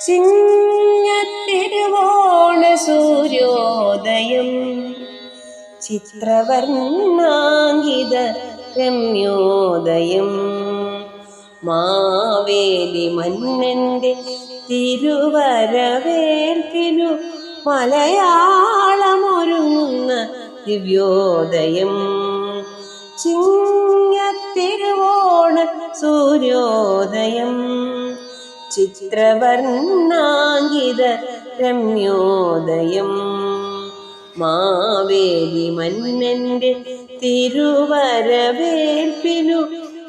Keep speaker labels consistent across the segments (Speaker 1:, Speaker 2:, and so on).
Speaker 1: ചിങ്ങത്തിരുവോണ സൂര്യോദയം ചിത്രവർണ്ണാങ്കിത രമ്യോദയം മാവേലി മന്നന്റെ തിരുവരവേൽപ്പിനു മലയാളമൊരുങ്ങുന്ന ദിവ്യോദയം ചിങ്ങത്തിരുവോണ സൂര്യോദയം ചിത്രവർണ്ണാങ്കിത രമ്യോദയം മാവേലി മന്നന്റെ തിരുവരവേൽപ്പിനു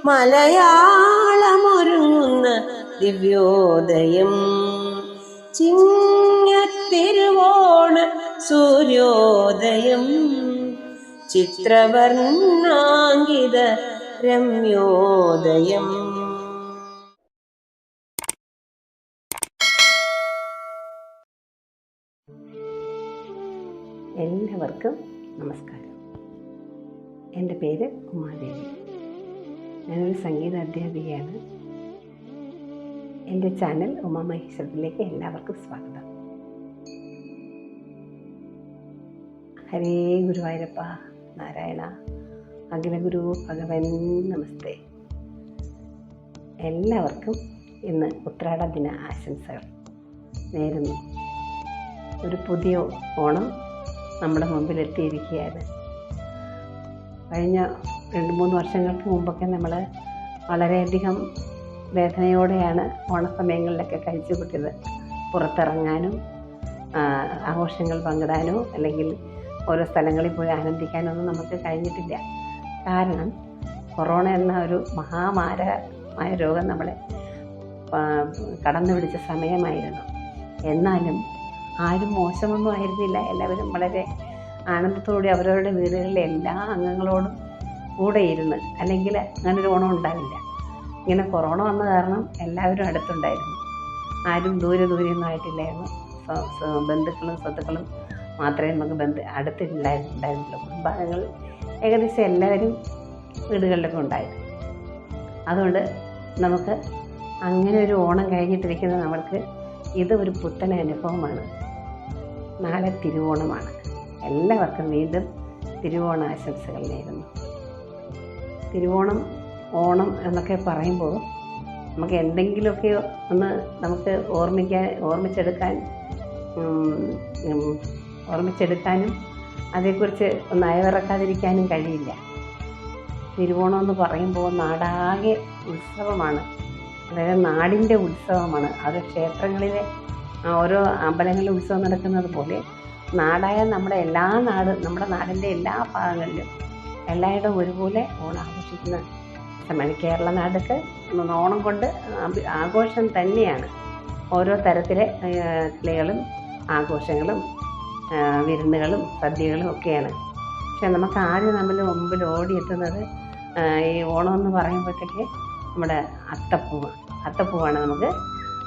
Speaker 1: മലയാളമൊരുങ്ങുന്ന ദിവ്യോദയം ചിങ്ങത്തിരുവോണ സൂര്യോദയം ചിത്രവർണ്ണാങ്കിത രമ്യോദയം.
Speaker 2: എല്ലാവർക്കും നമസ്കാരം. എൻ്റെ പേര് ഉമാദേവി. ഞാനൊരു സംഗീത അധ്യാപികയാണ്. എൻ്റെ ചാനൽ ഉമാമഹേശ്വരത്തിലേക്ക് എല്ലാവർക്കും സ്വാഗതം. ഹരേ ഗുരുവായൂരപ്പ നാരായണ അഖിലഗുരു ഭഗവൻ നമസ്തേ. എല്ലാവർക്കും ഇന്ന് ഉത്രാട ദിന ആശംസകൾ നേരുന്നു. ഒരു പുതിയ ഓണം നമ്മുടെ മുമ്പിലെത്തിയിരിക്കുകയാണ്. കഴിഞ്ഞ 2-3 വർഷങ്ങൾക്ക് മുമ്പൊക്കെ നമ്മൾ വളരെയധികം വേദനയോടെയാണ് ഓണസമയങ്ങളിലൊക്കെ കഴിച്ചു കൂട്ടിയത്. പുറത്തിറങ്ങാനും ആഘോഷങ്ങൾ പങ്കിടാനോ അല്ലെങ്കിൽ ഓരോ സ്ഥലങ്ങളിൽ പോയി ആനന്ദിക്കാനോ ഒന്നും നമുക്ക് കഴിഞ്ഞിട്ടില്ല. കാരണം കൊറോണ എന്ന ഒരു മഹാമാരകമായ രോഗം നമ്മളെ കടന്നു പിടിച്ച സമയമായിരുന്നു. എന്നാലും ആരും മോശമൊന്നും ആയിരുന്നില്ല. എല്ലാവരും വളരെ ആനന്ദത്തോടെ അവരവരുടെ വീടുകളിലെ എല്ലാ അംഗങ്ങളോടും കൂടെ ഇരുന്ന്, അല്ലെങ്കിൽ അങ്ങനൊരു ഓണം ഉണ്ടാവില്ല. ഇങ്ങനെ കൊറോണ വന്ന കാരണം എല്ലാവരും അടുത്തുണ്ടായിരുന്നു. ആരും ദൂരെയൊന്നും ആയിട്ടില്ലായിരുന്നു. ബന്ധുക്കളും സ്വത്തുക്കളും മാത്രമേ നമുക്ക് അടുത്തുണ്ടായിരുന്നുള്ളൂ. കുടുംബാംഗങ്ങൾ ഏകദേശം എല്ലാവരും വീടുകളിലൊക്കെ ഉണ്ടായിരുന്നു. അതുകൊണ്ട് നമുക്ക് അങ്ങനെ ഒരു ഓണം കഴിഞ്ഞിട്ടിരിക്കുന്ന നമ്മൾക്ക് ഇത് ഒരു പുത്തൻ അനുഭവമാണ്. നാളെ തിരുവോണമാണ്. എല്ലാവർക്കും വീണ്ടും തിരുവോണ ആശംസകൾ നേരുന്നു. തിരുവോണം, ഓണം എന്നൊക്കെ പറയുമ്പോൾ നമുക്ക് എന്തെങ്കിലുമൊക്കെ ഒന്ന് നമുക്ക് ഓർമ്മിച്ചെടുക്കാനും അതേക്കുറിച്ച് ഒന്ന് അയവിറക്കാതിരിക്കാനും കഴിയില്ല. തിരുവോണം എന്ന് പറയുമ്പോൾ നാടാകെ ഉത്സവമാണ്. അതായത് നാടിൻ്റെ ഉത്സവമാണ്. അത് ക്ഷേത്രങ്ങളിലെ ഓരോ അമ്പലങ്ങളിലെ ഉത്സവം നടക്കുന്നത് പോലെ നാടായ നമ്മുടെ നാടിൻ്റെ എല്ലാ ഭാഗങ്ങളിലും എല്ലായിടവും ഒരുപോലെ ഓണം ആഘോഷിക്കുന്ന സമയമാണ്. കേരള നാടൊക്കെ ഓണം കൊണ്ട് ആഘോഷം തന്നെയാണ്. ഓരോ തരത്തിലെ കളികളും ആഘോഷങ്ങളും വിരുന്നുകളും സദ്യകളും ഒക്കെയാണ്. പക്ഷെ നമുക്ക് ആദ്യം മുമ്പിൽ ഓടിയെത്തുന്നത് ഈ ഓണം എന്ന് പറയുമ്പോഴത്തേക്ക് നമ്മുടെ അത്തപ്പൂവാണ്. നമുക്ക്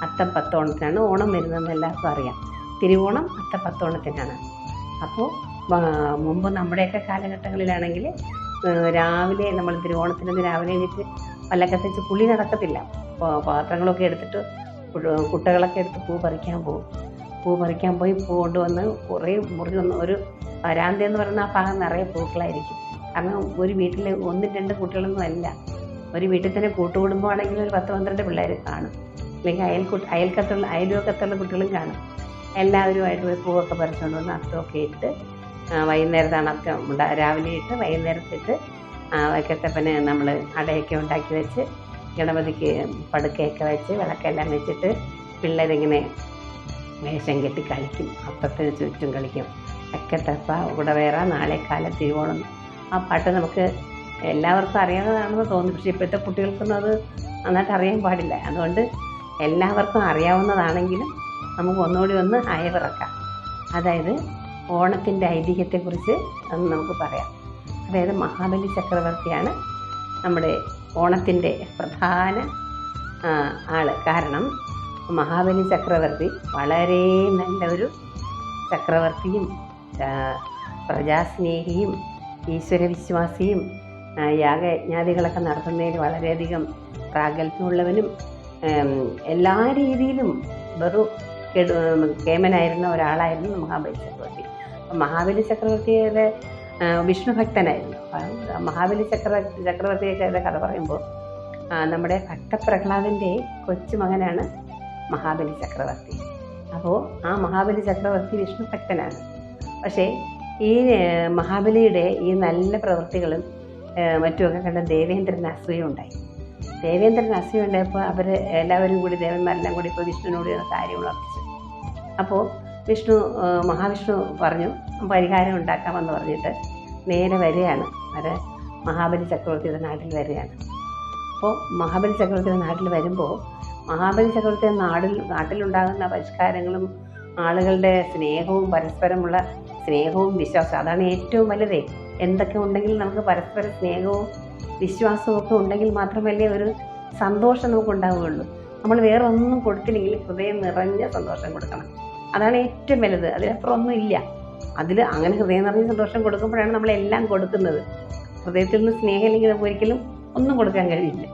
Speaker 2: അത്തപ്പത്തോണത്തിനാണ് ഓണം വരുന്നതെന്ന് എല്ലാവർക്കും അറിയാം. തിരുവോണം അത്തപ്പത്തോണത്തിനാണ്. അപ്പോൾ മുമ്പ് നമ്മുടെയൊക്കെ കാലഘട്ടങ്ങളിലാണെങ്കിൽ രാവിലെ നമ്മൾ തിരുവോണത്തിനൊന്ന് രാവിലെ എണീറ്റ് പല്ലൊക്കെ തേച്ച് കുളി നടക്കത്തില്ല. പാത്രങ്ങളൊക്കെ എടുത്തിട്ട് കുട്ടകളൊക്കെ എടുത്ത് പൂ പറിക്കാൻ പോയി പൂ കൊണ്ടുവന്ന് കുറേ ഒരു വരാന്ത എന്ന് പറയുന്ന ആ ഭാഗം നിറയെ പൂക്കളായിരിക്കും. കാരണം ഒരു വീട്ടിൽ 1-2 കുട്ടികളൊന്നും അല്ല. ഒരു വീട്ടിൽ തന്നെ കൂട്ടുകുടുംബമാണെങ്കിൽ ഒരു 10-12 പിള്ളേർ കാണും. അല്ലെങ്കിൽ അയൽവക്കത്തുള്ള കുട്ടികളും കാണും. എല്ലാവരുമായിട്ട് പോയി പൂവൊക്കെ പറിച്ചുകൊണ്ട് വന്ന് അത്തമൊക്കെ ഇട്ട് വൈകുന്നേരത്താണ് അത്തം രാവിലെ ഇട്ട് വൈകുന്നേരത്തിട്ട് വൈക്കത്തപ്പന് നമ്മൾ അടയൊക്കെ ഉണ്ടാക്കി വെച്ച് ഗണപതിക്ക് പടുക്കയൊക്കെ വെച്ച് വിളക്കെല്ലാം വെച്ചിട്ട് പിള്ളേരിങ്ങനെ വേഷം കെട്ടി കളിക്കും. അത്തത്തിന് ചുറ്റും കളിക്കും. വൈക്കത്തപ്പ ഉടവേറ നാളെ കാലം തിരുവോണം. ആ പാട്ട് നമുക്ക് എല്ലാവർക്കും അറിയാവുന്നതാണെന്ന് തോന്നി. പക്ഷേ ഇപ്പോഴത്തെ കുട്ടികൾക്കൊന്നും അത് നന്നായിട്ട് അറിയാൻ പാടില്ല. അതുകൊണ്ട് എല്ലാവർക്കും അറിയാവുന്നതാണെങ്കിലും നമുക്ക് ഒന്നുകൂടി ഒന്ന് അയവിറക്കാം. അതായത് ഓണത്തിൻ്റെ ഐതിഹ്യത്തെക്കുറിച്ച് നമുക്ക് പറയാം. അതായത് മഹാബലി ചക്രവർത്തിയാണ് നമ്മുടെ ഓണത്തിൻ്റെ പ്രധാന ആൾ. കാരണം മഹാബലി ചക്രവർത്തി വളരെ നല്ലൊരു ചക്രവർത്തിയും പ്രജാസ്നേഹിയും ഈശ്വരവിശ്വാസിയും യാഗയജ്ഞാദികളൊക്കെ നടത്തുന്നതിൽ വളരെയധികം പ്രാഗൽഭ്യമുള്ളവനും എല്ലാ രീതിയിലും വെറും കേമനായിരുന്ന ഒരാളായിരുന്നു മഹാബലി ചക്രവർത്തി. അപ്പം മഹാബലി ചക്രവർത്തിയുടെ വിഷ്ണു ഭക്തനായിരുന്നു. അപ്പം മഹാബലി ചക്രവർത്തിയുടെ കഥ പറയുമ്പോൾ നമ്മുടെ ഭട്ടപ്രഹ്ലാദൻ്റെ കൊച്ചുമകനാണ് മഹാബലി ചക്രവർത്തി. അപ്പോൾ ആ മഹാബലി ചക്രവർത്തി വിഷ്ണു ഭക്തനാണ്. പക്ഷേ ഈ മഹാബലിയുടെ ഈ നല്ല പ്രവൃത്തികളും മറ്റുമൊക്കെ കണ്ട ദേവേന്ദ്രന് അസൂയുണ്ടായി. ദേവേന്ദ്രന് അസൂയുണ്ടായപ്പോൾ അവർ എല്ലാവരും കൂടി ദേവന്മാരെല്ലാം കൂടി ഇപ്പോൾ വിഷ്ണുവിനോട് കാര്യം ഉണർത്തിച്ചു. അപ്പോൾ മഹാവിഷ്ണു പറഞ്ഞു പരിഹാരം ഉണ്ടാക്കാമെന്ന് പറഞ്ഞിട്ട് നേരെ വരികയാണ്. അത് മഹാബലി ചക്രവർത്തിയുടെ നാട്ടിൽ വരികയാണ്. അപ്പോൾ മഹാബലി ചക്രവർത്തിയുടെ നാട്ടിൽ വരുമ്പോൾ മഹാബലി ചക്രവർത്തിയുടെ നാട്ടിലുണ്ടാകുന്ന പരിഷ്കാരങ്ങളും ആളുകളുടെ സ്നേഹവും പരസ്പരമുള്ള സ്നേഹവും വിശ്വാസവും, അതാണ് ഏറ്റവും വലുതേ. എന്തൊക്കെ ഉണ്ടെങ്കിൽ നമുക്ക് പരസ്പര സ്നേഹവും വിശ്വാസവും ഒക്കെ ഉണ്ടെങ്കിൽ മാത്രമല്ലേ ഒരു സന്തോഷം നമുക്ക് ഉണ്ടാവുകയുള്ളൂ. നമ്മൾ വേറെ ഒന്നും കൊടുത്തില്ലെങ്കിൽ ഹൃദയം നിറഞ്ഞ സന്തോഷം കൊടുക്കണം. അതാണ് ഏറ്റവും വലുത്. അതിനപ്പുറം ഒന്നും ഇല്ല. അങ്ങനെ ഹൃദയം നിറഞ്ഞ സന്തോഷം കൊടുക്കുമ്പോഴാണ് നമ്മളെല്ലാം കൊടുക്കുന്നത്. ഹൃദയത്തിൽ നിന്ന് സ്നേഹമില്ലെങ്കിൽ നമുക്ക് ഒരിക്കലും ഒന്നും കൊടുക്കാൻ കഴിയില്ല.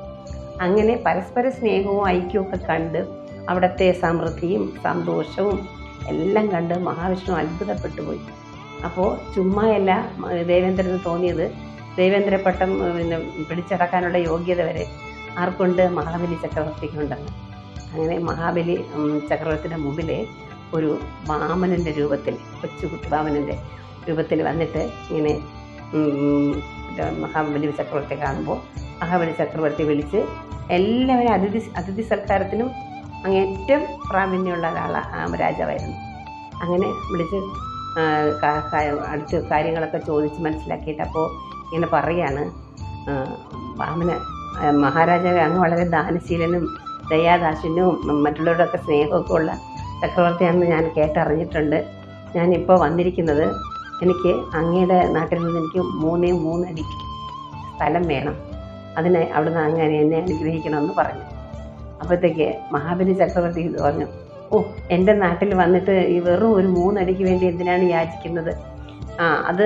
Speaker 2: അങ്ങനെ പരസ്പര സ്നേഹവും ഐക്യവും ഒക്കെ കണ്ട് അവിടുത്തെ സമൃദ്ധിയും സന്തോഷവും എല്ലാം കണ്ട് മഹാവിഷ്ണു അത്ഭുതപ്പെട്ടു പോയി. അപ്പോൾ ചുമ്മായല്ല ദേവേന്ദ്രന് തോന്നിയത്. ദേവേന്ദ്രപട്ടം പിടിച്ചടക്കാനുള്ള യോഗ്യത വരെ ആർക്കുണ്ട്? മഹാബലി ചക്രവർത്തിക്കുണ്ടെന്ന്. അങ്ങനെ മഹാബലി ചക്രവർത്തിയുടെ മുമ്പിൽ ഒരു വാമനൻ്റെ രൂപത്തിൽ, കൊച്ചുകുട്ടി വാമനൻ്റെ രൂപത്തിൽ വന്നിട്ട് ഇങ്ങനെ മഹാബലി ചക്രവർത്തി കാണുമ്പോൾ മഹാബലി ചക്രവർത്തി വിളിച്ച് എല്ലാവരും അതിഥി സൽക്കാരത്തിനും അങ്ങേറ്റം പ്രാവീണ്യമുള്ള രാജാവായിരുന്നു. അങ്ങനെ വിളിച്ച് അടുത്ത കാര്യങ്ങളൊക്കെ ചോദിച്ച് മനസ്സിലാക്കിയിട്ട് അപ്പോൾ ഇങ്ങനെ പറയാണ്, മഹാരാജാവെ, അങ്ങ് വളരെ ദാനശീലനും ദയാദാക്ഷിണ്യവും മറ്റുള്ളവരുടെയൊക്കെ സ്നേഹമൊക്കെ ഉള്ള ചക്രവർത്തിയാണെന്ന് ഞാൻ കേട്ടറിഞ്ഞിട്ടുണ്ട്. ഞാനിപ്പോൾ വന്നിരിക്കുന്നത് എനിക്ക് അങ്ങയുടെ നാട്ടിൽ നിന്ന് എനിക്ക് 3 അടി സ്ഥലം വേണം. അതിനായി അവിടുന്ന് അങ്ങനെ എന്നെ അനുഗ്രഹിക്കണമെന്ന് പറഞ്ഞു. അപ്പോഴത്തേക്ക് മഹാബലി ചക്രവർത്തി പറഞ്ഞു, എൻ്റെ നാട്ടിൽ വന്നിട്ട് ഈ വെറും ഒരു 3 അടിക്ക് വേണ്ടി എന്തിനാണ് യാചിക്കുന്നത്? അത്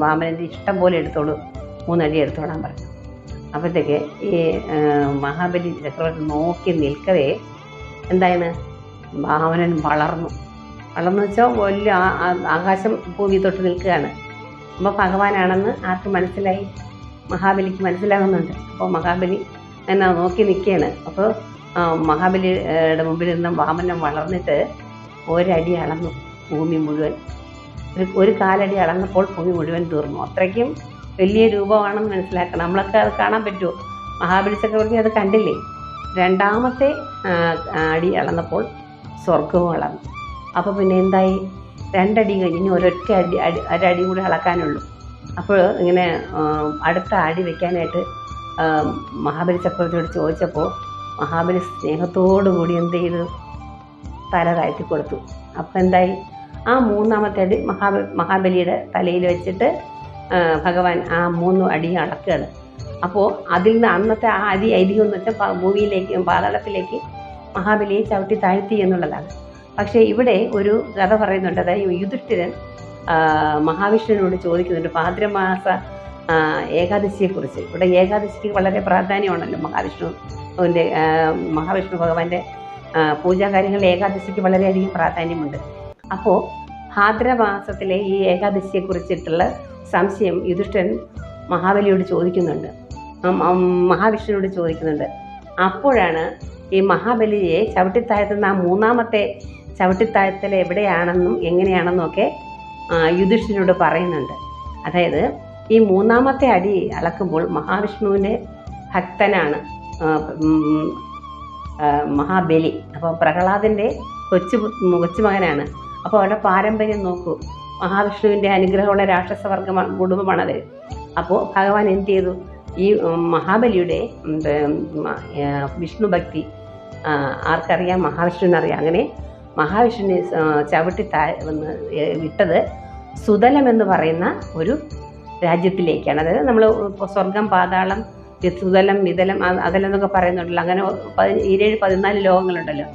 Speaker 2: വാമനൻ്റെ ഇഷ്ടം പോലെ എടുത്തോളൂ, 3 അടി എടുത്തോളാൻ പറഞ്ഞു. അപ്പോഴത്തേക്ക് ഈ മഹാബലി ചക്രവർത്തി നോക്കി നിൽക്കവേ എന്തായാണ്, വാമനൻ വളർന്നു വെച്ചാൽ വലിയ ആകാശം ഭൂമി തൊട്ട് നിൽക്കുകയാണ്. അപ്പോൾ ഭഗവാനാണെന്ന് ആർക്ക് മനസ്സിലായി? മഹാബലിക്ക് മനസ്സിലാകുന്നുണ്ട്. അപ്പോൾ മഹാബലി എന്നെ നോക്കി നിൽക്കുകയാണ്. അപ്പോൾ മഹാബലിയുടെ മുമ്പിൽ നിന്ന് വാമനം വളർന്നിട്ട് 1 അടി അളന്നു ഭൂമി മുഴുവൻ. ഒരു 1/4 അടി അളന്നപ്പോൾ ഭൂമി മുഴുവൻ തീർന്നു. അത്രയ്ക്കും വലിയ രൂപമാണെന്ന് മനസ്സിലാക്കണം. നമ്മളൊക്കെ അത് കാണാൻ പറ്റുമോ? മഹാബലി ചക്രവർത്തി അത് കണ്ടില്ലേ? 2ാമത്തെ അടി അളന്നപ്പോൾ സ്വർഗവും അളന്നു. അപ്പോൾ പിന്നെ എന്തായി? 2 അടി കഴിഞ്ഞ് ഇനി ഒരൊറ്റ അടി കൂടി അളക്കാനുള്ളൂ. അപ്പോൾ ഇങ്ങനെ അടുത്ത അടി വെക്കാനായിട്ട് മഹാബലി ചക്രവർത്തിയോട് ചോദിച്ചപ്പോൾ മഹാബലി സ്നേഹത്തോടു കൂടി എന്ത് ചെയ്തു? തല താഴ്ത്തി കൊടുത്തു. അപ്പോൾ എന്തായി? ആ 3ാമത്തെ അടി മഹാബലിയുടെ തലയിൽ വെച്ചിട്ട് ഭഗവാൻ ആ 3 അടിയും അളക്കുകയാണ്. അപ്പോൾ അതിൽ നിന്ന് അന്നത്തെ ആ ഐതിഹ്യം എന്ന് വെച്ചാൽ ഭൂമിയിലേക്ക്, പാതാളത്തിലേക്ക് മഹാബലിയെ ചവിട്ടി താഴ്ത്തി എന്നുള്ളതാണ്. പക്ഷേ ഇവിടെ ഒരു കഥ പറയുന്നുണ്ട്. അതായത് യുധിഷ്ഠിരൻ മഹാവിഷ്ണുവിനോട് ചോദിക്കുന്നുണ്ട് ഭാദ്രമാസ ഏകാദശിയെക്കുറിച്ച്. ഇവിടെ ഏകാദശിക്ക് വളരെ പ്രാധാന്യമാണല്ലോ. മഹാവിഷ്ണു ഭഗവാന്റെ പൂജാകാര്യങ്ങളിൽ ഏകാദശിക്ക് വളരെയധികം പ്രാധാന്യമുണ്ട്. അപ്പോൾ ഭാദ്രമാസത്തിലെ ഈ ഏകാദശിയെക്കുറിച്ചിട്ടുള്ള സംശയം യുധിഷ്ഠിരൻ മഹാബലിയോട് ചോദിക്കുന്നുണ്ട്, മഹാവിഷ്ണുവിനോട് ചോദിക്കുന്നുണ്ട്. അപ്പോഴാണ് ഈ മഹാബലിയെ ചവിട്ടിത്താഴ്ത്തുന്ന ആ 3ാമത്തെ ചവിട്ടിത്താഴ്ത്തൽ എവിടെയാണെന്നും എങ്ങനെയാണെന്നും ഒക്കെ യുധിഷ്ഠിരനോട് പറയുന്നുണ്ട്. അതായത് ഈ 3ാമത്തെ അടി അളക്കുമ്പോൾ മഹാവിഷ്ണുവിൻ്റെ ഭക്തനാണ് മഹാബലി. അപ്പോൾ പ്രഹ്ലാദൻ്റെ കൊച്ചുമകനാണ്. അപ്പോൾ അവരുടെ പാരമ്പര്യം നോക്കൂ. മഹാവിഷ്ണുവിൻ്റെ അനുഗ്രഹമുള്ള രാക്ഷസവർഗ കുടുംബമാണത്. അപ്പോൾ ഭഗവാൻ എന്ത് ചെയ്തു? ഈ മഹാബലിയുടെ വിഷ്ണു ഭക്തി ആർക്കറിയാം? മഹാവിഷ്ണുവിനറിയാം. അങ്ങനെ മഹാവിഷ്ണുവിനെ ചവിട്ടി വിട്ടത് സുതലം എന്ന് പറയുന്ന ഒരു രാജ്യത്തിലേക്കാണ്. അതായത് നമ്മൾ സ്വർഗം, പാതാളം, സുതലം, വിതലം, അതെല്ലാം എന്നൊക്കെ പറയുന്നുണ്ടല്ലോ. അങ്ങനെ 14 ലോകങ്ങളുണ്ടല്ലോ.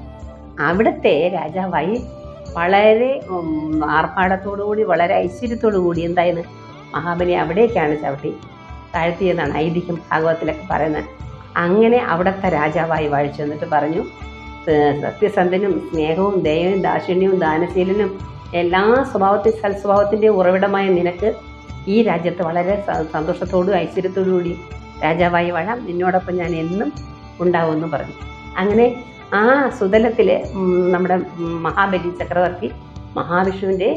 Speaker 2: അവിടുത്തെ രാജാവായി വളരെ ആർഭാടത്തോടുകൂടി, വളരെ ഐശ്വര്യത്തോടു കൂടി എന്തായിരുന്നു മഹാബലി അവിടേക്കാണ് ചവിട്ടി താഴ്ത്തിയെന്നാണ് ഐതിഹ്യം ഭാഗവത്തിലൊക്കെ പറയുന്നത്. അങ്ങനെ അവിടുത്തെ രാജാവായി വാഴിച്ചു. എന്നിട്ട് പറഞ്ഞു, സത്യസന്ധനും സ്നേഹവും ദയവും ദാക്ഷിണ്യവും ദാനശീലനും എല്ലാ സൽസ്വഭാവത്തിൻ്റെ ഉറവിടമായ നിനക്ക് ഈ രാജ്യത്ത് വളരെ സന്തോഷത്തോടും ഐശ്വര്യത്തോടു കൂടി രാജാവായി വാഴാം. നിന്നോടൊപ്പം ഞാൻ എന്നും ഉണ്ടാവുമെന്ന് പറഞ്ഞു. അങ്ങനെ ആ സുതലത്തിൽ നമ്മുടെ മഹാബലി ചക്രവർത്തി മഹാവിഷ്ണുവിൻ്റെ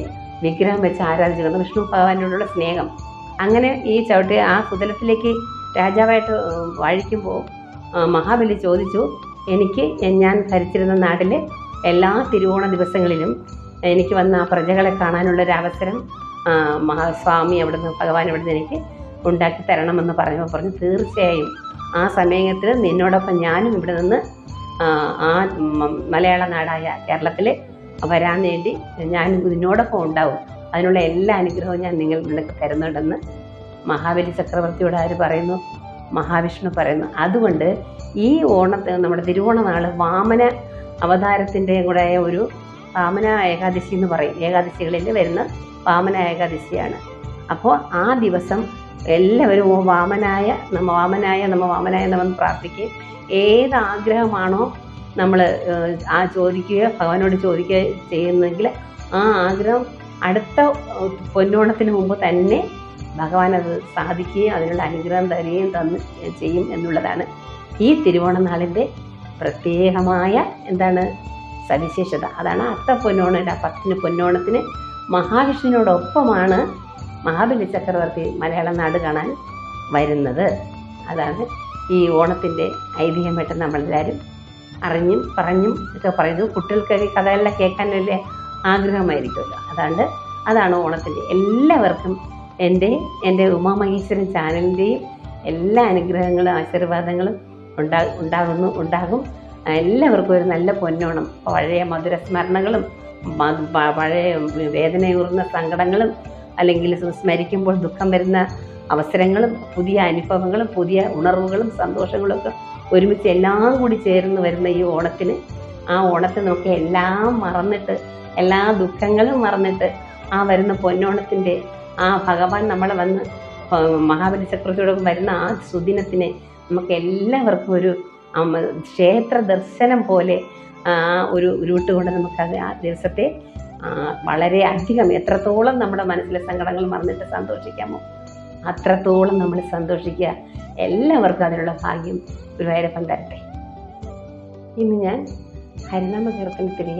Speaker 2: വിഗ്രഹം വെച്ച് ആരാധിച്ചിരുന്നു. വിഷ്ണു ഭഗവാനോടുള്ള സ്നേഹം. അങ്ങനെ ഈ ചവിട്ടി ആ സുതലത്തിലേക്ക് രാജാവായിട്ട് വാഴിക്കുമ്പോൾ മഹാബലി ചോദിച്ചു, എനിക്ക് ഞാൻ ഭരിച്ചിരുന്ന നാട്ടിലെ എല്ലാ തിരുവോണ ദിവസങ്ങളിലും എനിക്ക് വന്ന ആ പ്രജകളെ കാണാനുള്ളൊരവസരം മഹാസ്വാമി ഭഗവാൻ അവിടുന്ന് എനിക്ക് ഉണ്ടാക്കി തരണമെന്ന് പറഞ്ഞു തീർച്ചയായും ആ സമയത്തിൽ നിന്നോടൊപ്പം ഞാനും ഇവിടെ നിന്ന് ആ മലയാള നാടായ കേരളത്തിൽ വരാൻ വേണ്ടി ഞാൻ നിന്നോടൊപ്പം ഉണ്ടാവും. അതിനുള്ള എല്ലാ അനുഗ്രഹവും ഞാൻ നിങ്ങൾക്ക് തരുന്നുണ്ടെന്ന് മഹാബലി ചക്രവർത്തിയോട് ആര് പറയുന്നു? മഹാവിഷ്ണു പറയുന്നു. അതുകൊണ്ട് ഈ നമ്മുടെ തിരുവോണ നാൾ വാമന അവതാരത്തിൻ്റെ കൂടെ ഒരു വാമന ഏകാദശി എന്ന് പറയും. ഏകാദശികളിൽ വരുന്ന വാമന ഏകാദശിയാണ്. അപ്പോൾ ആ ദിവസം എല്ലാവരും വാമനായ നമ്മ പ്രാർത്ഥിക്കുകയും ഏത് ആഗ്രഹമാണോ നമ്മൾ ചോദിക്കുകയോ ഭഗവാനോട് ചെയ്യുകയോ ചെയ്യുന്നെങ്കിൽ ആ ആഗ്രഹം അടുത്ത പൊന്നോണത്തിന് മുമ്പ് തന്നെ ഭഗവാൻ അത് സാധിക്കുകയും അതിനുള്ള അനുഗ്രഹം തരികയും ചെയ്യും എന്നുള്ളതാണ് ഈ തിരുവോണ നാളിൻ്റെ പ്രത്യേകമായ സവിശേഷത. അതാണ് പൊന്നോണം. 10 പൊന്നോണത്തിന് മഹാവിഷ്ണുവിനോടൊപ്പമാണ് മഹാബലി ചക്രവർത്തി മലയാള നാട് കാണാൻ വരുന്നത്. അതാണ് ഈ ഓണത്തിൻ്റെ ഐതിഹ്യമായിട്ട് നമ്മളെല്ലാവരും അറിഞ്ഞും പറഞ്ഞും ഒക്കെ പറയുന്നു. കുട്ടികൾക്ക് കഥകളെല്ലാം കേൾക്കാൻ വലിയ ആഗ്രഹമായിരിക്കുമല്ലോ. അതാണ് ഓണത്തിൻ്റെ. എല്ലാവർക്കും എൻ്റെ ഉമാമഹേശ്വരൻ ചാനലിൻ്റെയും എല്ലാ അനുഗ്രഹങ്ങളും ആശീർവാദങ്ങളും ഉണ്ടാകും. എല്ലാവർക്കും ഒരു നല്ല പൊന്നോണം. പഴയ മധുര സ്മരണകളും പഴയ വേദനയൂറുന്ന സങ്കടങ്ങളും അല്ലെങ്കിൽ സ്മരിക്കുമ്പോൾ ദുഃഖം വരുന്ന അവസരങ്ങളും പുതിയ അനുഭവങ്ങളും പുതിയ ഉണർവുകളും സന്തോഷങ്ങളും ഒക്കെ ഒരുമിച്ച് എല്ലാം കൂടി ചേർന്ന് വരുന്ന ഈ ഓണത്തിന് നമുക്ക് എല്ലാം മറന്നിട്ട് എല്ലാ ദുഃഖങ്ങളും മറന്നിട്ട് ആ വരുന്ന പൊന്നോണത്തിൻ്റെ ഭഗവാൻ നമ്മളെ വന്ന് മഹാബലി ചക്രവർത്തിയോട് വരുന്ന ആ സുദിനത്തിനെ നമുക്ക് എല്ലാവർക്കും ഒരു ക്ഷേത്ര ദർശനം പോലെ ഒരു ഉരുട്ടുകൊണ്ട് നമുക്കത് ആ ദിവസത്തെ വളരെ അധികം എത്രത്തോളം നമ്മുടെ മനസ്സിലെ സങ്കടങ്ങൾ മറന്നിട്ട് സന്തോഷിക്കാമോ അത്രത്തോളം നമ്മൾ സന്തോഷിക്കുക. എല്ലാവർക്കും അതിനുള്ള ഭാഗ്യം ഗുരുവായൂരപ്പൻ തരട്ടെ. ഇന്ന് ഞാൻ ഹരിനാമ കീർത്തനത്തിലെ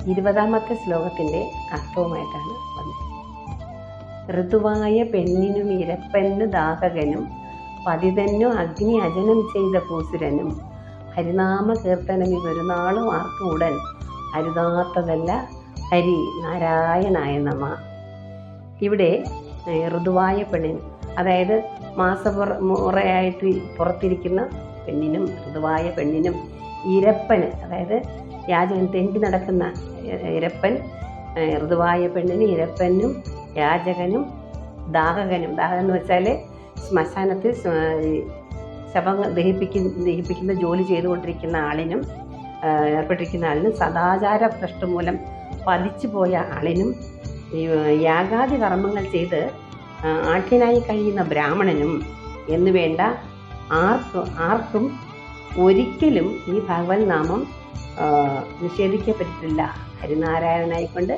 Speaker 2: 20ാമത്തെ ശ്ലോകത്തിൻ്റെ അർത്ഥവുമായിട്ടാണ് വന്നത്. ഋതുവായ പെണ്ണിനും ഇരപ്പന്നു ദാഹകനും പതിതന്നു അഗ്നി അജനം ചെയ്ത പൂസുരനും ഹരിനാമ കീർത്തനം ഇതൊരു നാളും ആർക്കും ഉടൻ അരുതാത്തതല്ല ഹരി നാരായണായ നമ. ഇവിടെ ഋതുവായ പെണ്ണിന്, അതായത് മാസമുറയായിട്ട് പുറത്തിരിക്കുന്ന പെണ്ണിനും ഋതുവായ പെണ്ണിനും ഇരപ്പന്, അതായത് യാചകൻ തെണ്ടി നടക്കുന്ന ഇരപ്പൻ, ഋതുവായ പെണ്ണിന് ഇരപ്പനും യാചകനും ദാഹകനും. ദാഹകം എന്ന് വെച്ചാൽ ശ്മശാനത്തിൽ ശവം ദഹിപ്പിക്കുന്ന ജോലി ചെയ്തുകൊണ്ടിരിക്കുന്ന ആളിനും ഏർപ്പെട്ടിരിക്കുന്ന ആളിനും സദാചാര ഭ്രഷ്ട മൂലം പതിച്ചു പോയ ആളിനും യാഗാദി കർമ്മങ്ങൾ ചെയ്ത് ആഠ്യനായി കഴിയുന്ന ബ്രാഹ്മണനും എന്നു വേണ്ട ആർക്കും ഒരിക്കലും ഈ ഭഗവത് നാമം നിഷേധിക്കപ്പെട്ടിട്ടില്ല. ഹരിനാരായണനായിക്കൊണ്ട്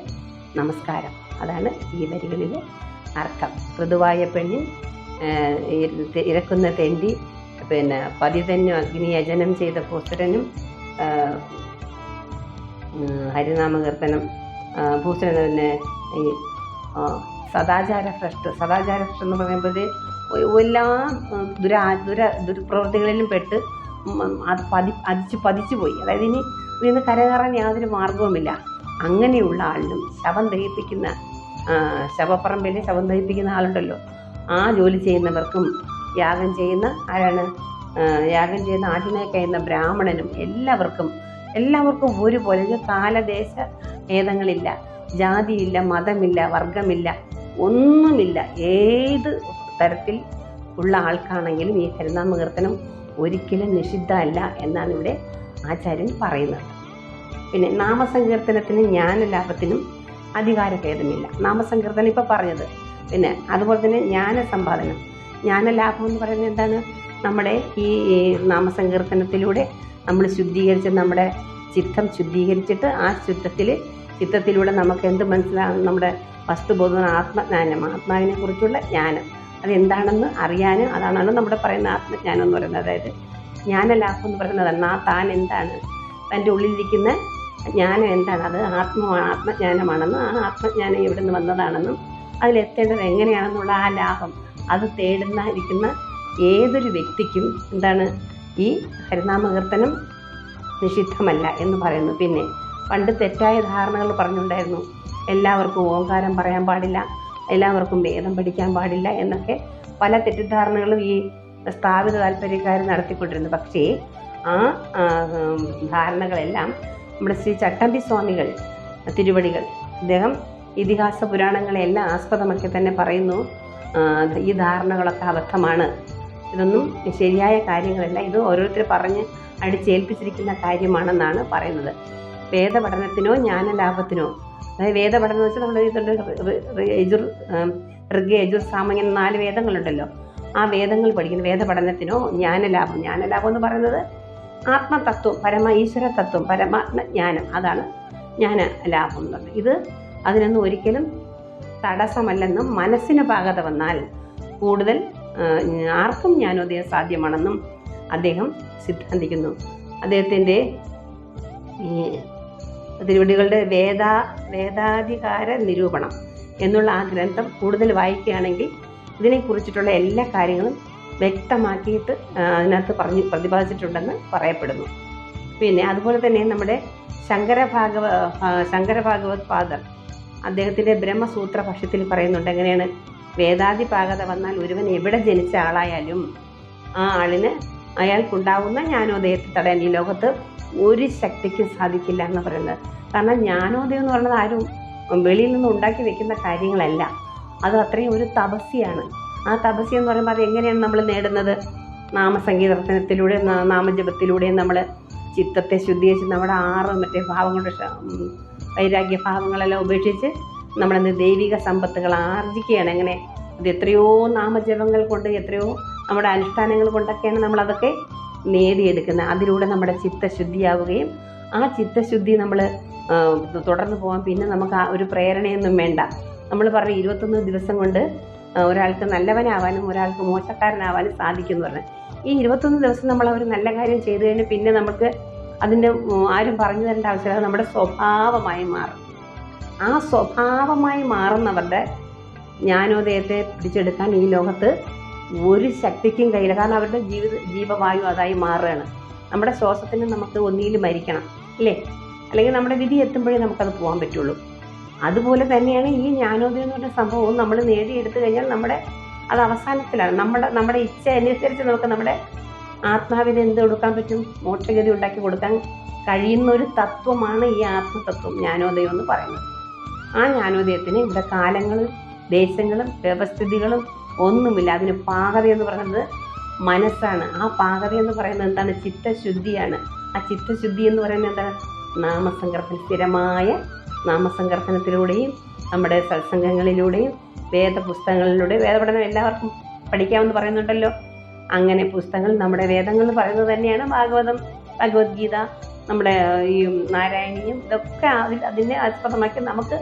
Speaker 2: നമസ്കാരം. അതാണ് ഈ വരികളിലെ അർത്ഥം. ഋതുവായ പെണ്ണിൻ ഇരക്കുന്ന തെണ്ടി, പതിതന്നു അഗ്നിയജനം ചെയ്ത പൂസുരനും ഹരിനാമകീർത്തനം ഭൂസുരന് ഈ സദാചാര ഭ്രഷ്ടം എന്ന് പറയുമ്പോൾ എല്ലാ ദുർപ്രവൃത്തികളിലും പെട്ട് അത് പതിച്ചു പോയി. അതായത് ഇനി കരകയറാൻ യാതൊരു മാർഗവുമില്ല. അങ്ങനെയുള്ള ആളിനും ശവപ്പറമ്പിൽ ശവം ദഹിപ്പിക്കുന്ന ആളുണ്ടല്ലോ, ആ ജോലി ചെയ്യുന്നവർക്കും യാഗം ചെയ്യുന്ന ആഠ്യനായി കഴിയുന്ന ബ്രാഹ്മണനും എല്ലാവർക്കും ഒരുപോലെ കാലദേശ ഭേദങ്ങളില്ല, ജാതിയില്ല, മതമില്ല, വർഗമില്ല, ഒന്നുമില്ല. ഏത് തരത്തിൽ ഉള്ള ആൾക്കാണെങ്കിലും ഈ ഹരിനാമകീർത്തനം ഒരിക്കലും നിഷിദ്ധമല്ല എന്നാണ് ഇവിടെ ആചാര്യൻ പറയുന്നത്. പിന്നെ നാമസങ്കീർത്തനത്തിന് ജ്ഞാനലാഭത്തിനും അധികാരഭേദമില്ല. നാമസങ്കീർത്തനം ഇപ്പോൾ പറഞ്ഞത്. പിന്നെ അതുപോലെ തന്നെ ജ്ഞാനസമ്പാദനം, ജ്ഞാനലാഭം എന്ന് പറയുന്നത് എന്താണ്? നമ്മുടെ ഈ നാമസങ്കീർത്തനത്തിലൂടെ നമ്മൾ ശുദ്ധീകരിച്ച് നമ്മുടെ ചിത്തം ശുദ്ധീകരിച്ചിട്ട് ആ ചിത്തത്തിലൂടെ നമുക്ക് എന്ത് മനസ്സിലാകും? നമ്മുടെ വസ്തുബോധം, ആത്മജ്ഞാനം, ആത്മാവിനെ കുറിച്ചുള്ള ജ്ഞാനം അതെന്താണെന്ന് അറിയാനും അതാണ് നമ്മുടെ പറയുന്ന ആത്മജ്ഞാനം എന്ന് പറയുന്നത്. അതായത് ജ്ഞാനലാഭം എന്ന് പറയുന്നത് താൻ എന്താണ്, തൻ്റെ ഉള്ളിലിരിക്കുന്ന ജ്ഞാനം എന്താണ്, അത് ആത്മജ്ഞാനമാണെന്നും ആ ആത്മജ്ഞാനം എവിടെ നിന്ന് വന്നതാണെന്നും അതിലെത്തേണ്ടത് എങ്ങനെയാണെന്നുള്ള ആ ലാഭം അത് ഇരിക്കുന്ന ഏതൊരു വ്യക്തിക്കും എന്താണ്, ഈ ഹരിനാമകീർത്തനം നിഷിദ്ധമല്ല എന്ന് പറയുന്നു. പിന്നെ പണ്ട് തെറ്റായ ധാരണകൾ പറഞ്ഞുണ്ടായിരുന്നു. എല്ലാവർക്കും ഓംകാരം പറയാൻ പാടില്ല, എല്ലാവർക്കും വേദം പഠിക്കാൻ പാടില്ല എന്നൊക്കെ പല തെറ്റിദ്ധാരണകളും ഈ സ്ഥാപിത താല്പര്യക്കാർ നടത്തിക്കൊണ്ടിരുന്നു. പക്ഷേ ആ ധാരണകളെല്ലാം നമ്മുടെ ശ്രീ ചട്ടമ്പി സ്വാമികൾ തിരുവടികൾ അദ്ദേഹം ഇതിഹാസ പുരാണങ്ങളെല്ലാം ആസ്പദമാക്കി തന്നെ പറയുന്നു, ഈ ധാരണകളൊക്കെ അബദ്ധമാണ്, ഇതൊന്നും ശരിയായ കാര്യങ്ങളല്ല, ഇത് ഓരോരുത്തർ പറഞ്ഞ് അടിച്ചേൽപ്പിച്ചിരിക്കുന്ന കാര്യമാണെന്നാണ് പറയുന്നത്. വേദപഠനത്തിനോ ജ്ഞാനലാഭത്തിനോ, അതായത് വേദപഠനം എന്ന് വെച്ചാൽ നമ്മൾ ഋഗ് യജുർ സാമം ഇങ്ങനെ 4 വേദങ്ങളുണ്ടല്ലോ, ആ വേദങ്ങൾ പഠിക്കുന്ന വേദപഠനത്തിനോ ജ്ഞാനലാഭം എന്ന് പറയുന്നത് ആത്മതത്വം, ഈശ്വര തത്വം, പരമാത്മജ്ഞാനം, അതാണ് ജ്ഞാനലാഭം എന്ന് പറയുന്നത്. ഇത് അതിനൊന്നും ഒരിക്കലും തടസ്സമല്ലെന്നും മനസ്സിന് പാകത വന്നാൽ കൂടുതൽ ആർക്കും ജ്ഞാനോദയം സാധ്യമാണെന്നും അദ്ദേഹം സിദ്ധാന്തിക്കുന്നു. അദ്ദേഹത്തിൻ്റെ ഈ തിരുവടികളുടെ വേദാധികാര നിരൂപണം എന്നുള്ള ആ ഗ്രന്ഥം കൂടുതൽ വായിക്കുകയാണെങ്കിൽ ഇതിനെക്കുറിച്ചിട്ടുള്ള എല്ലാ കാര്യങ്ങളും വ്യക്തമാക്കിയിട്ട് അതിനകത്ത് പ്രതിപാദിച്ചിട്ടുണ്ടെന്ന് പറയപ്പെടുന്നു. പിന്നെ അതുപോലെ തന്നെ നമ്മുടെ ശങ്കരഭാഗവത് ഫാദർ അദ്ദേഹത്തിൻ്റെ ബ്രഹ്മസൂത്ര ഭാഷ്യത്തിൽ പറയുന്നുണ്ട്, എങ്ങനെയാണ്, വേദാധിപാകത വന്നാൽ ഒരുവൻ എവിടെ ജനിച്ച ആളായാലും ആ ആളിന് അയാൾക്കുണ്ടാവുന്ന ജ്ഞാനോദയത്തെ തടയാൻ ഈ ലോകത്ത് ഒരു ശക്തിക്കും സാധിക്കില്ല എന്ന് പറയുന്നത്. കാരണം ജ്ഞാനോദയം എന്ന് പറയുന്നത് ആരും വെളിയിൽ നിന്ന് ഉണ്ടാക്കി വെക്കുന്ന കാര്യങ്ങളല്ല, അത് അത്രയും ഒരു തപസ്യാണ്. ആ തപസ്യ എന്ന് പറയുമ്പോൾ അത് എങ്ങനെയാണ് നമ്മൾ നേടുന്നത്? നാമസങ്കീർത്തനത്തിലൂടെ, നാമജപത്തിലൂടെ നമ്മൾ ചിത്തത്തെ ശുദ്ധീകരിച്ച് നമ്മുടെ 6 ഭാവങ്ങളുടെ വൈരാഗ്യ ഭാവങ്ങളെല്ലാം ഉപേക്ഷിച്ച് നമ്മളെന്ത് ദൈവിക സമ്പത്തുകൾ ആർജിക്കുകയാണ്. എങ്ങനെ? അത് എത്രയോ നാമജപങ്ങൾ കൊണ്ട്, എത്രയോ നമ്മുടെ അനുഷ്ഠാനങ്ങൾ കൊണ്ടൊക്കെയാണ് നമ്മളതൊക്കെ നേടിയെടുക്കുന്നത്. അതിലൂടെ നമ്മുടെ ചിത്തശുദ്ധിയാവുകയും ആ ചിത്തശുദ്ധി നമ്മൾ തുടർന്ന് പോകാൻ പിന്നെ നമുക്ക് ആ ഒരു പ്രേരണയൊന്നും വേണ്ട. നമ്മൾ പറഞ്ഞ 21 ദിവസം കൊണ്ട് ഒരാൾക്ക് നല്ലവനാവാനും ഒരാൾക്ക് മോശക്കാരനാവാനും സാധിക്കുമെന്ന് പറഞ്ഞാൽ ഈ 21 ദിവസം നമ്മൾ ഒരു നല്ല കാര്യം ചെയ്തു കഴിഞ്ഞാൽ പിന്നെ നമുക്ക് അതിൻ്റെ ആരും പറഞ്ഞു തരേണ്ട ആവശ്യമില്ല, നമ്മുടെ സ്വഭാവമായി മാറും. ആ സ്വഭാവമായി മാറുന്നവരുടെ ജ്ഞാനോദയത്തെ പിടിച്ചെടുക്കാൻ ഈ ലോകത്ത് ഒരു ശക്തിക്കും കഴിയില്ല. കാരണം അവരുടെ ജീവവായു അതായി മാറുകയാണ്. നമ്മുടെ ശ്വാസത്തിന് നമുക്ക് ഒന്നിയിൽ മരിക്കണം അല്ലേ, അല്ലെങ്കിൽ നമ്മുടെ വിധി എത്തുമ്പോഴേ നമുക്കത് പോകാൻ പറ്റുള്ളൂ. അതുപോലെ തന്നെയാണ് ഈ ജ്ഞാനോദയം എന്ന് പറഞ്ഞ സംഭവവും നമ്മൾ നേടിയെടുത്തു കഴിഞ്ഞാൽ അത് അവസാനത്തിലാണ്. നമ്മുടെ ഇച്ഛ അനുസരിച്ച് നമുക്ക് നമ്മുടെ ആത്മാവിന് എന്ത് കൊടുക്കാൻ പറ്റും? മോക്ഷഗതി ഉണ്ടാക്കി കൊടുക്കാൻ കഴിയുന്ന ഒരു തത്വമാണ് ഈ ആത്മതത്വം, ജ്ഞാനോദയം എന്ന് പറയുന്നത്. ആ ജ്ഞാനോദയത്തിന് ഇവിടെ കാലങ്ങളും ദേശങ്ങളും വ്യവസ്ഥിതികളും ഒന്നുമില്ല. അതിന് പാകത എന്ന് പറയുന്നത് മനസ്സാണ്. ആ പാകത എന്ന് പറയുന്നത് എന്താണ്? ചിത്തശുദ്ധിയാണ്. ആ ചിത്തശുദ്ധി എന്ന് പറയുന്നത് എന്താണ്? സ്ഥിരമായ നാമസങ്കീർത്തനത്തിലൂടെയും നമ്മുടെ സത്സംഗങ്ങളിലൂടെയും വേദപുസ്തകങ്ങളിലൂടെ, വേദപഠനം എല്ലാവർക്കും പഠിക്കാമെന്ന് പറയുന്നുണ്ടല്ലോ, അങ്ങനെ പുസ്തകങ്ങൾ നമ്മുടെ വേദങ്ങൾ പറയുന്നത് തന്നെയാണ്. ഭാഗവതം, ഭഗവത്ഗീത, നമ്മുടെ ഈ നാരായണീയം, ഇതൊക്കെ അതിനെ ആസ്പദമാക്കി നമുക്ക്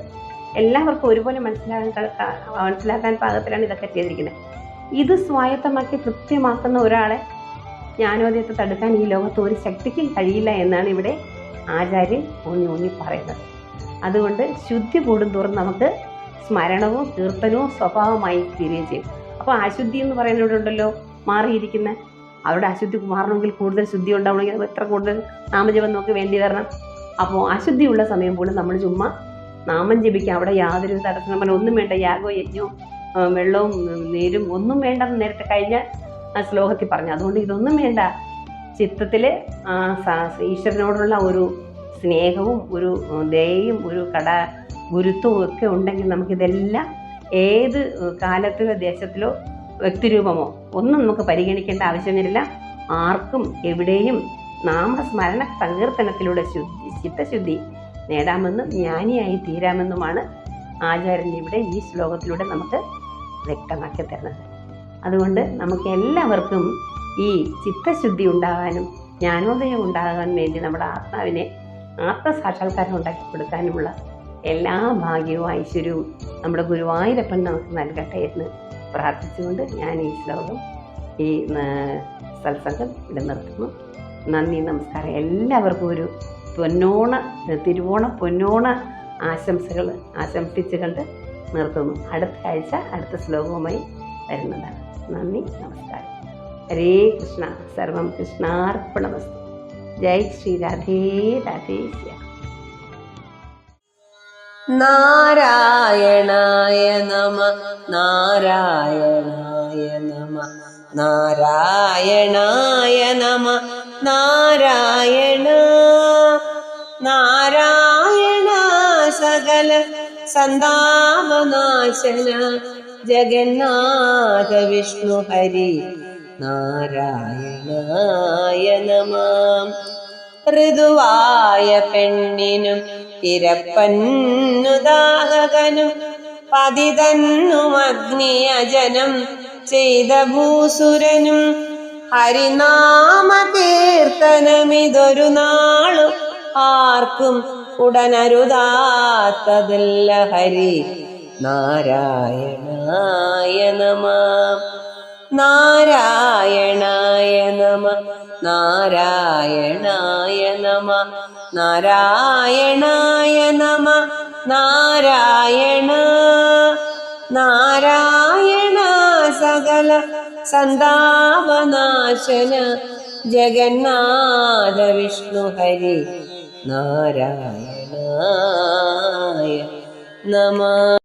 Speaker 2: എല്ലാവർക്കും ഒരുപോലെ മനസ്സിലാക്കാൻ പാകത്തിലാണ് ഇതൊക്കെ ചെയ്തിരിക്കുന്നത്. ഇത് സ്വായത്തമാക്കി കൃത്യമാക്കുന്ന ഒരാളെ ജ്ഞാനോദയത്തെ തടുക്കാൻ ഈ ലോകത്ത് ഒരു ശക്തിക്കും കഴിയില്ല എന്നാണ് ഇവിടെ ആചാര്യൻ ഊന്നി പറയുന്നത്. അതുകൊണ്ട് ശുദ്ധി കൂടുന്തോറും നമുക്ക് സ്മരണവും കീർത്തനവും സ്വഭാവമായി തീരുകയും ചെയ്യും. അപ്പോൾ അശുദ്ധി എന്ന് പറയുന്നവരുണ്ടല്ലോ, മാറിയിരിക്കുന്ന അവരുടെ അശുദ്ധി മാറണമെങ്കിൽ കൂടുതൽ ശുദ്ധി ഉണ്ടാവണമെങ്കിൽ എത്ര കൂടുതൽ നാമജപം നമുക്ക് വേണ്ടി വരണം. അപ്പോൾ അശുദ്ധിയുള്ള സമയം പോലും നമ്മൾ ചുമ്മാ നാമം ജപിക്കുക, അവിടെ യാതൊരു തടസ്സം നമ്മൾ ഒന്നും വേണ്ട, യാഗവും യജ്ഞവും വെള്ളവും നീരും ഒന്നും വേണ്ടെന്ന് നേരത്തെ കഴിഞ്ഞ ശ്ലോകത്തിൽ പറഞ്ഞു. അതുകൊണ്ട് ഇതൊന്നും വേണ്ട. ചിത്തത്തിൽ ഈശ്വരനോടുള്ള ഒരു സ്നേഹവും ഒരു ദയയും ഒരു ഗുരുത്വവും ഒക്കെ ഉണ്ടെങ്കിൽ നമുക്കിതെല്ലാം ഏത് കാലത്തിലോ ദേശത്തിലോ വ്യക്തിരൂപമോ ഒന്നും നമുക്ക് പരിഗണിക്കേണ്ട ആവശ്യം വരില്ല. ആർക്കും എവിടെയും നാമസ്മരണ സങ്കീർത്തനത്തിലൂടെ ചിത്തശുദ്ധി നേടാമെന്നും ജ്ഞാനിയായി തീരാമെന്നുമാണ് ആചാര്യൻ ഇവിടെ ഈ ശ്ലോകത്തിലൂടെ നമുക്ക് വ്യക്തമാക്കി തരുന്നത്. അതുകൊണ്ട് നമുക്ക് എല്ലാവർക്കും ഈ ചിത്തശുദ്ധി ഉണ്ടാകാനും ജ്ഞാനോദയം ഉണ്ടാകാൻ വേണ്ടി നമ്മുടെ ആത്മാവിനെ ആത്മസാക്ഷാത്കാരം ഉണ്ടാക്കി കൊടുക്കാനുമുള്ള എല്ലാ ഭാഗ്യവും ഐശ്വര്യവും നമ്മുടെ ഗുരുവായൂരപ്പൻ നമുക്ക് നൽകട്ടെ എന്ന് പ്രാർത്ഥിച്ചുകൊണ്ട് ഞാൻ ഈ ശ്ലോകം ഈ സത്സംഗം ഇവിടെ നിർത്തുന്നു. നന്ദി, നമസ്കാരം. എല്ലാവർക്കും ഒരു തിരുവോണ പൊന്നോണ ആശംസകൾ ആശംസിച്ചുകൊണ്ട് നിർത്തുന്നു. അടുത്ത ആഴ്ച അടുത്ത ശ്ലോകവുമായി വരുന്നതാണ്. നന്ദി, നമസ്കാരം. ഹരേ കൃഷ്ണ. സർവം കൃഷ്ണാർപ്പണമസ്തു. ജയ് ശ്രീ രാധേ രാധേ ശ്യാം.
Speaker 1: നാരായണായ നമ നാരായണായ നമ നാരായണായ നമ നാരായണ നാരായണ സകല സന്താപനാശന ജഗന്നാഥ വിഷ്ണു ഹരി നാരായണായ നമ. ഋതുവായ പെണ്ണിനും ഇരപ്പന്നുദാഹകനും പതിതന്നും അഗ്നിയജനം ചെയ്ത ഭൂസുരനും ഹരിനാമ കീർത്തനമിതൊരു നാളും ആർക്കും ഉടനരുതാത്തതല്ല ഹരി നാരായണായ നമ നാരായണായ നമ നാരായണായ നമ നാരായണായ നമ നാരായണ നാരായണ സകല സന്താപനാശന ജഗന്നാഥ വിഷ്ണു ഹരി നാരായണായ നമ.